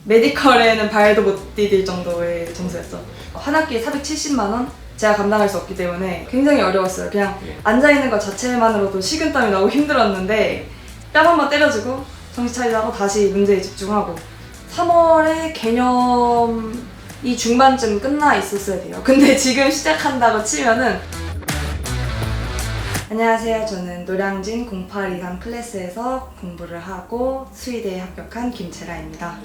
메디컬에는 발도 못 디딜 정도의 점수였죠. 한 학기에 470만 원? 제가 감당할 수 없기 때문에 굉장히 어려웠어요. 그냥 앉아있는 것 자체만으로도 식은땀이 나고 힘들었는데 뺨 한번 때려주고 정신 차리라고 다시 문제에 집중하고 3월에 개념이 중반쯤 끝나 있었어야 돼요. 근데 지금 시작한다고 치면은 안녕하세요. 저는 노량진 0823 클래스에서 공부를 하고 수의대에 합격한 김채라입니다.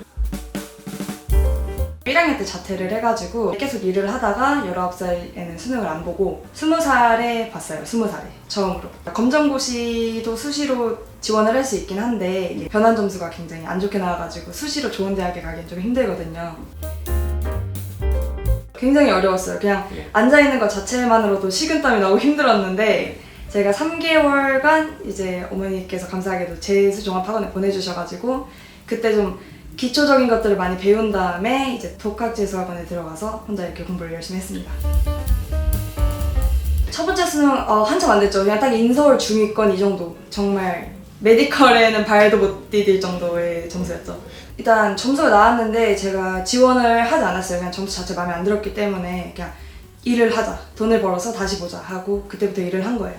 1학년 때 자퇴를 해가지고 계속 일을 하다가 19살에는 수능을 안 보고 20살에 봤어요. 20살에 처음으로. 검정고시도 수시로 지원을 할 수 있긴 한데 변환 점수가 굉장히 안 좋게 나와가지고 수시로 좋은 대학에 가기엔 좀 힘들거든요. 굉장히 어려웠어요. 그냥 앉아있는 것 자체만으로도 식은땀이 나고 힘들었는데 제가 3개월간 이제 어머니께서 감사하게도 재수종합학원에 보내주셔가지고 그때 좀 기초적인 것들을 많이 배운 다음에 이제 독학재수학원에 들어가서 혼자 이렇게 공부를 열심히 했습니다. 첫 번째 수능 한참 안 됐죠. 그냥 딱 인서울 중위권 이 정도. 정말 메디컬에는 발도 못 디딜 정도의 점수였죠. 일단 점수가 나왔는데 제가 지원을 하지 않았어요. 그냥 점수 자체 마음에 안 들었기 때문에 그냥 일을 하자, 돈을 벌어서 다시 보자 하고 그때부터 일을 한 거예요.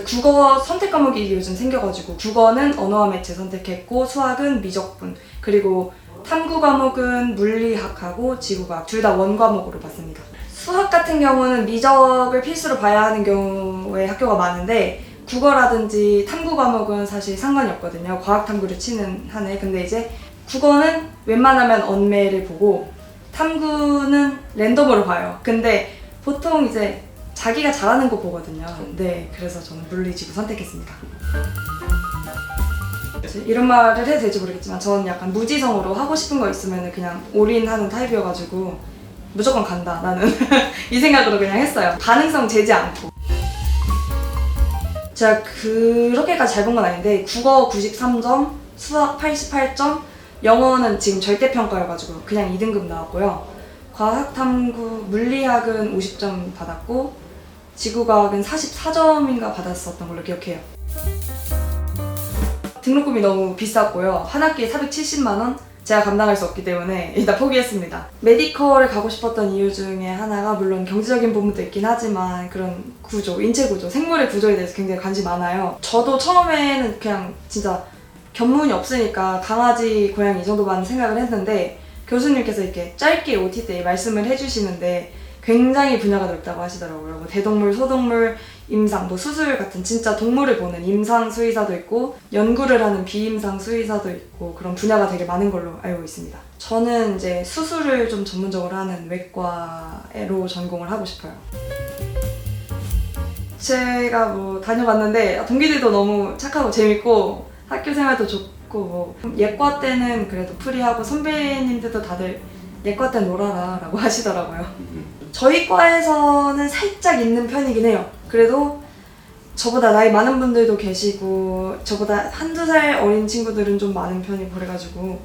국어 선택 과목이 요즘 생겨가지고 국어는 언어와 매체 선택했고 수학은 미적분 그리고 탐구 과목은 물리학하고 지구과학 둘 다 원과목으로 봤습니다. 수학 같은 경우는 미적을 필수로 봐야 하는 경우에 학교가 많은데 국어라든지 탐구 과목은 사실 상관이 없거든요. 과학 탐구를 치는 한에. 근데 이제 국어는 웬만하면 언매를 보고 탐구는 랜덤으로 봐요. 근데 보통 이제 자기가 잘하는 거 보거든요. 네, 그래서 저는 물리지구 선택했습니다. 이런 말을 해도 될지 모르겠지만 저는 약간 무지성으로 하고 싶은 거 있으면 그냥 올인하는 타입이어가지고 무조건 간다 나는 이 생각으로 그냥 했어요. 가능성 재지 않고. 제가 그렇게까지 잘 본 건 아닌데 국어 93점, 수학 88점, 영어는 지금 절대평가여가지고 그냥 2등급 나왔고요. 과학, 탐구, 물리학은 50점 받았고 지구과학은 44점인가 받았었던 걸로 기억해요. 등록금이 너무 비쌌고요. 한 학기에 470만 원? 제가 감당할 수 없기 때문에 일단 포기했습니다. 메디컬을 가고 싶었던 이유 중에 하나가 물론 경제적인 부분도 있긴 하지만 그런 구조, 인체 구조, 생물의 구조에 대해서 굉장히 관심이 많아요. 저도 처음에는 그냥 진짜 견문이 없으니까 강아지, 고양이 이 정도만 생각을 했는데 교수님께서 이렇게 짧게 OT 때 말씀을 해주시는데 굉장히 분야가 넓다고 하시더라고요. 뭐 대동물, 소동물, 임상, 뭐 수술 같은 진짜 동물을 보는 임상 수의사도 있고 연구를 하는 비임상 수의사도 있고 그런 분야가 되게 많은 걸로 알고 있습니다. 저는 이제 수술을 좀 전문적으로 하는 외과로 전공을 하고 싶어요. 제가 뭐 다녀봤는데 동기들도 너무 착하고 재밌고 학교 생활도 좋고 뭐 예과 때는 그래도 프리하고 선배님들도 다들 예과 때 놀아라 라고 하시더라고요. 저희 과에서는 살짝 있는 편이긴 해요. 그래도 저보다 나이 많은 분들도 계시고 저보다 한두 살 어린 친구들은 좀 많은 편이고 그래가지고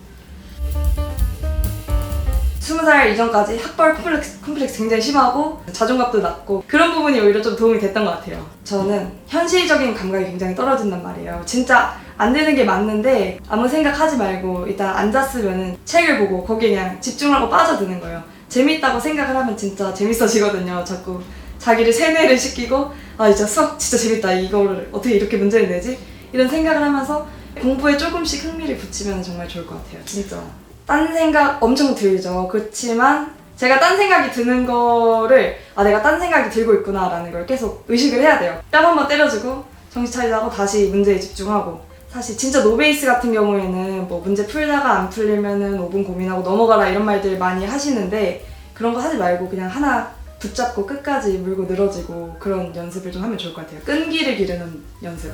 20살 이전까지 학벌 컴플렉스 굉장히 심하고 자존감도 낮고 그런 부분이 오히려 좀 도움이 됐던 것 같아요. 저는 현실적인 감각이 굉장히 떨어진단 말이에요. 진짜 안 되는 게 맞는데 아무 생각하지 말고 일단 앉았으면 책을 보고 거기에 그냥 집중하고 빠져드는 거예요. 재밌다고 생각을 하면 진짜 재밌어지거든요. 자꾸 자기를 세뇌를 시키고 아 진짜 수학 진짜 재밌다 이거를 어떻게 이렇게 문제를 내지? 이런 생각을 하면서 공부에 조금씩 흥미를 붙이면 정말 좋을 것 같아요. 진짜. 딴 생각 엄청 들죠. 그렇지만 제가 딴 생각이 드는 거를 아 내가 딴 생각이 들고 있구나 라는 걸 계속 의식을 해야 돼요. 뺨 한번 때려주고 정신 차리라고 다시 문제에 집중하고 사실 진짜 노베이스 같은 경우에는 뭐 문제 풀다가 안 풀리면은 5분 고민하고 넘어가라 이런 말들 많이 하시는데 그런 거 하지 말고 그냥 하나 붙잡고 끝까지 물고 늘어지고 그런 연습을 좀 하면 좋을 것 같아요. 끈기를 기르는 연습.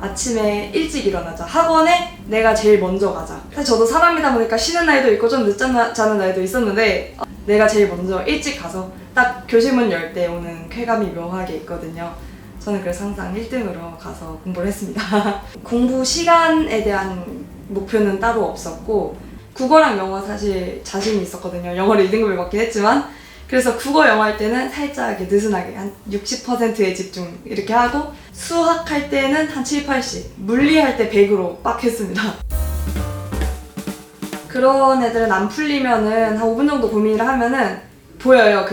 아침에 일찍 일어나자. 학원에 내가 제일 먼저 가자. 사실 저도 사람이다 보니까 쉬는 날도 있고 좀 늦게 자는 날도 있었는데 내가 제일 먼저 일찍 가서 딱 교실문 열 때 오는 쾌감이 묘하게 있거든요. 저는 그래서 항상 1등으로 가서 공부를 했습니다. 공부 시간에 대한 목표는 따로 없었고 국어랑 영어 사실 자신이 있었거든요. 영어를 2등급을 받긴 했지만 그래서 국어 영어 할 때는 살짝 이렇게 느슨하게 한 60%에 집중 이렇게 하고 수학 할 때는 한 7, 80, 물리 할 때 100으로 빡 했습니다. 그런 애들은 안 풀리면은 한 5분 정도 고민을 하면은 보여요.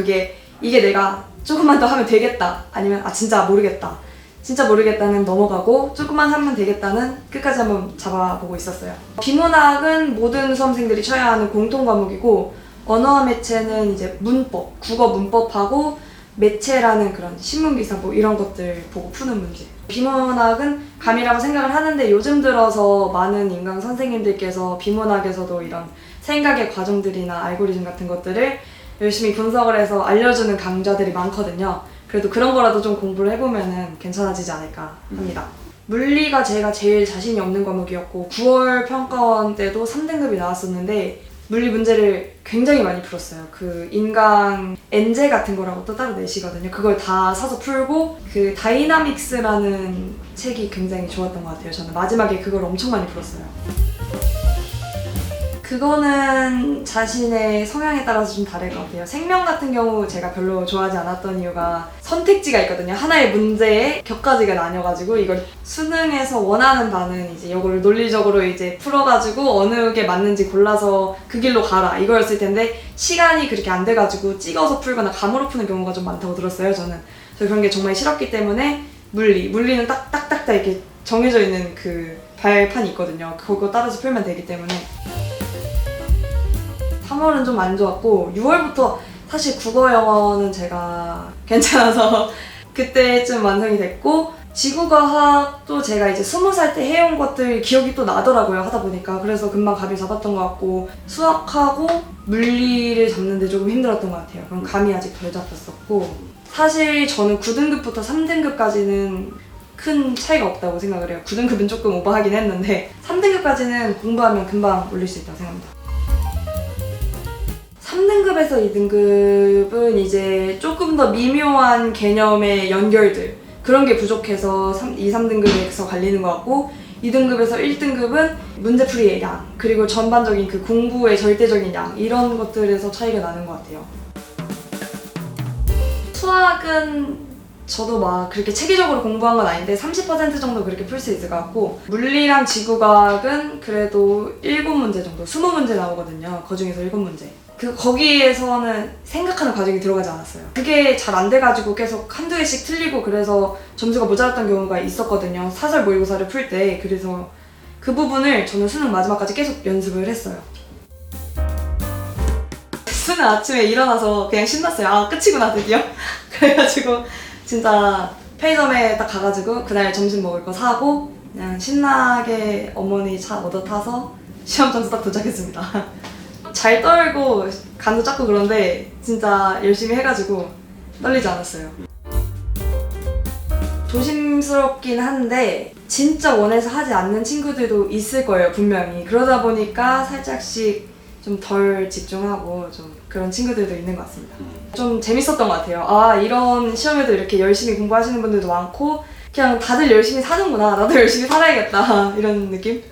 이게 내가 조금만 더 하면 되겠다, 아니면 진짜 모르겠다, 진짜 모르겠다는 넘어가고 조금만 하면 되겠다는 끝까지 한번 잡아보고 있었어요. 비문학은 모든 수험생들이 쳐야 하는 공통 과목이고, 언어와 매체는 이제 문법, 국어 문법하고 매체라는 그런 신문기사 뭐 이런 것들 보고 푸는 문제. 비문학은 감이라고 생각을 하는데 요즘 들어서 많은 인강 선생님들께서 비문학에서도 이런 생각의 과정들이나 알고리즘 같은 것들을 열심히 분석을 해서 알려주는 강좌들이 많거든요. 그래도 그런 거라도 좀 공부를 해보면 괜찮아지지 않을까 합니다. 물리가 제가 제일 자신이 없는 과목이었고 9월 평가원 때도 3등급이 나왔었는데 물리 문제를 굉장히 많이 풀었어요. 그 인강 엔제 같은 거라고 또 따로 내시거든요. 그걸 다 사서 풀고 그 다이나믹스라는 책이 굉장히 좋았던 것 같아요. 저는 마지막에 그걸 엄청 많이 풀었어요. 그거는 자신의 성향에 따라서 좀 다를 것 같아요. 생명 같은 경우 제가 별로 좋아하지 않았던 이유가 선택지가 있거든요. 하나의 문제에 격가지가 나뉘어가지고 이걸 수능에서 원하는 바는 이제 이걸 논리적으로 이제 풀어가지고 어느 게 맞는지 골라서 그 길로 가라 이거였을 텐데 시간이 그렇게 안 돼가지고 찍어서 풀거나 감으로 푸는 경우가 좀 많다고 들었어요. 저는 그런 게 정말 싫었기 때문에 물리는 딱딱딱 이렇게 정해져 있는 그 발판이 있거든요. 그거 따라서 풀면 되기 때문에 3월은 좀 안 좋았고 6월부터 사실 국어 영어는 제가 괜찮아서 그때쯤 완성이 됐고 지구과학도 제가 이제 20살 때 해온 것들 기억이 또 나더라고요. 하다 보니까. 그래서 금방 감이 잡았던 것 같고 수학하고 물리를 잡는데 조금 힘들었던 것 같아요. 그럼 감이 아직 덜 잡혔었고 사실 저는 9등급부터 3등급까지는 큰 차이가 없다고 생각을 해요. 9등급은 조금 오버하긴 했는데 3등급까지는 공부하면 금방 올릴 수 있다고 생각합니다. 3등급에서 2등급은 이제 조금 더 미묘한 개념의 연결들 그런 게 부족해서 2, 3등급에서 갈리는 것 같고 2등급에서 1등급은 문제풀이의 양 그리고 전반적인 그 공부의 절대적인 양 이런 것들에서 차이가 나는 것 같아요. 수학은 저도 막 그렇게 체계적으로 공부한 건 아닌데 30% 정도 그렇게 풀 수 있을 것 같고 물리랑 지구과학은 그래도 7문제 정도 20문제 나오거든요. 그중에서 7문제 거기에서는 생각하는 과정이 들어가지 않았어요. 그게 잘 안 돼가지고 계속 한두 개씩 틀리고 그래서 점수가 모자랐던 경우가 있었거든요. 사설 모의고사를 풀 때. 그래서 그 부분을 저는 수능 마지막까지 계속 연습을 했어요. 수능 아침에 일어나서 그냥 신났어요. 끝이구나 드디어. 그래가지고 진짜 편의점에 딱 가가지고 그날 점심 먹을 거 사고 그냥 신나게 어머니 차 얻어 타서 시험 장소 딱 도착했습니다. 잘 떨고 간도 작고 그런데 진짜 열심히 해가지고 떨리지 않았어요. 조심스럽긴 한데 진짜 원해서 하지 않는 친구들도 있을 거예요. 분명히. 그러다 보니까 살짝씩 좀 덜 집중하고 좀 그런 친구들도 있는 것 같습니다. 좀 재밌었던 것 같아요. 이런 시험에도 이렇게 열심히 공부하시는 분들도 많고 그냥 다들 열심히 사는구나. 나도 열심히 살아야겠다. 이런 느낌?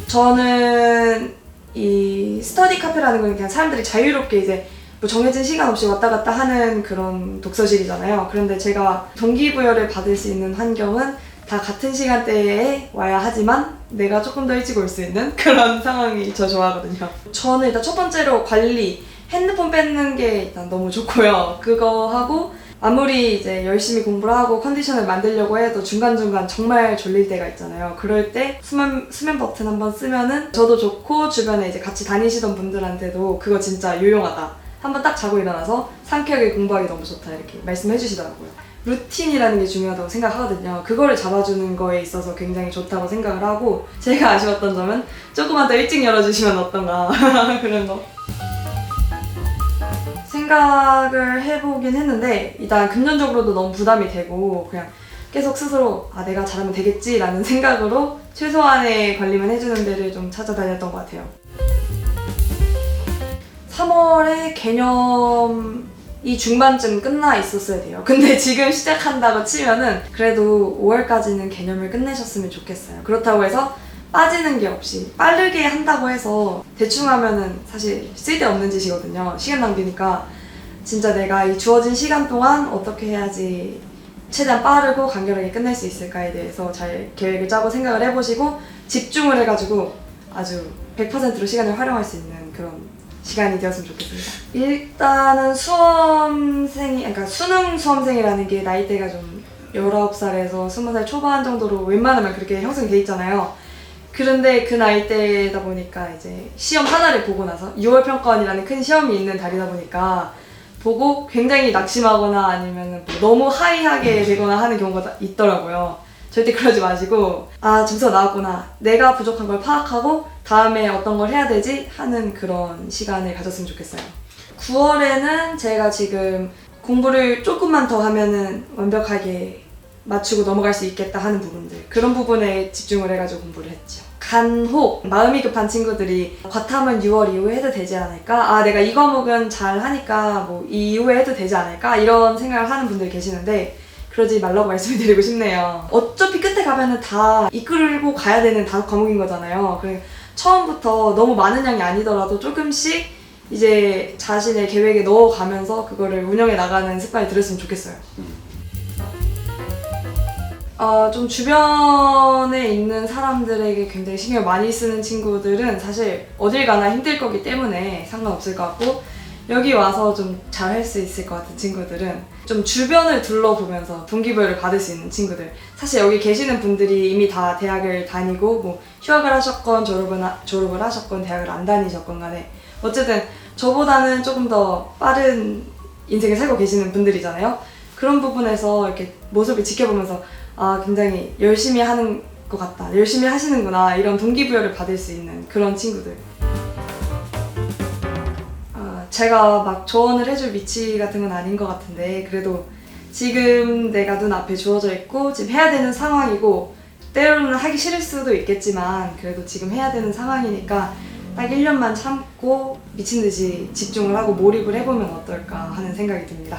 저는 이 스터디 카페라는 건 그냥 사람들이 자유롭게 이제 뭐 정해진 시간 없이 왔다 갔다 하는 그런 독서실이잖아요. 그런데 제가 동기부여를 받을 수 있는 환경은 다 같은 시간대에 와야 하지만 내가 조금 더 일찍 올 수 있는 그런 상황이 저 좋아하거든요. 저는 일단 첫 번째로 관리, 핸드폰 뺏는 게 일단 너무 좋고요. 그거 하고 아무리 이제 열심히 공부를 하고 컨디션을 만들려고 해도 중간중간 정말 졸릴 때가 있잖아요. 그럴 때 수면 버튼 한번 쓰면은 저도 좋고 주변에 이제 같이 다니시던 분들한테도 그거 진짜 유용하다. 한번 딱 자고 일어나서 상쾌하게 공부하기 너무 좋다 이렇게 말씀해 주시더라고요. 루틴이라는 게 중요하다고 생각하거든요. 그거를 잡아주는 거에 있어서 굉장히 좋다고 생각을 하고 제가 아쉬웠던 점은 조금만 더 일찍 열어주시면 어떤가 그런 거. 생각을 해보긴 했는데 일단 금전적으로도 너무 부담이 되고 그냥 계속 스스로 내가 잘하면 되겠지 라는 생각으로 최소한의 관리만 해주는 데를 좀 찾아다녔던 것 같아요. 3월에 개념이 중반쯤 끝나 있었어야 돼요. 근데 지금 시작한다고 치면은 그래도 5월까지는 개념을 끝내셨으면 좋겠어요. 그렇다고 해서 빠지는 게 없이 빠르게 한다고 해서 대충 하면은 사실 쓸데없는 짓이거든요. 시간 낭비니까 진짜 내가 이 주어진 시간 동안 어떻게 해야지 최대한 빠르고 간결하게 끝낼 수 있을까에 대해서 잘 계획을 짜고 생각을 해보시고 집중을 해가지고 아주 100%로 시간을 활용할 수 있는 그런 시간이 되었으면 좋겠습니다. 일단은 그러니까 수능 수험생이라는 게 나이대가 좀 19살에서 20살 초반 정도로 웬만하면 그렇게 형성이 돼 있잖아요. 그런데 그 나이대다 보니까 이제 시험 하나를 보고 나서 6월 평가원이라는 큰 시험이 있는 달이다 보니까 보고 굉장히 낙심하거나 아니면 너무 하이하게 되거나 하는 경우가 있더라고요. 절대 그러지 마시고 아 점수가 나왔구나, 내가 부족한 걸 파악하고 다음에 어떤 걸 해야 되지 하는 그런 시간을 가졌으면 좋겠어요. 9월에는 제가 지금 공부를 조금만 더 하면은 완벽하게 맞추고 넘어갈 수 있겠다 하는 부분들, 그런 부분에 집중을 해가지고 공부를 했죠. 간혹 마음이 급한 친구들이 과탐은 6월 이후에 해도 되지 않을까? 아 내가 이 과목은 잘 하니까 뭐 이후에 해도 되지 않을까? 이런 생각을 하는 분들이 계시는데 그러지 말라고 말씀을 드리고 싶네요. 어차피 끝에 가면은 다 이끌고 가야 되는 5과목인 거잖아요. 그러니까 처음부터 너무 많은 양이 아니더라도 조금씩 이제 자신의 계획에 넣어가면서 그거를 운영해 나가는 습관이 들었으면 좋겠어요. 좀 주변에 있는 사람들에게 굉장히 신경을 많이 쓰는 친구들은 사실 어딜 가나 힘들 거기 때문에 상관없을 것 같고, 여기 와서 좀 잘할 수 있을 것 같은 친구들은 좀 주변을 둘러보면서 동기부여를 받을 수 있는 친구들, 사실 여기 계시는 분들이 이미 다 대학을 다니고 뭐 휴학을 하셨건 졸업을 하셨건 대학을 안 다니셨건 간에 어쨌든 저보다는 조금 더 빠른 인생을 살고 계시는 분들이잖아요. 그런 부분에서 이렇게 모습을 지켜보면서 아 굉장히 열심히 하는 것 같다, 열심히 하시는구나, 이런 동기부여를 받을 수 있는 그런 친구들. 제가 막 조언을 해줄 위치 같은 건 아닌 것 같은데 그래도 지금 내가 눈앞에 주어져 있고 지금 해야 되는 상황이고 때로는 하기 싫을 수도 있겠지만 그래도 지금 해야 되는 상황이니까 딱 1년만 참고 미친 듯이 집중을 하고 몰입을 해보면 어떨까 하는 생각이 듭니다.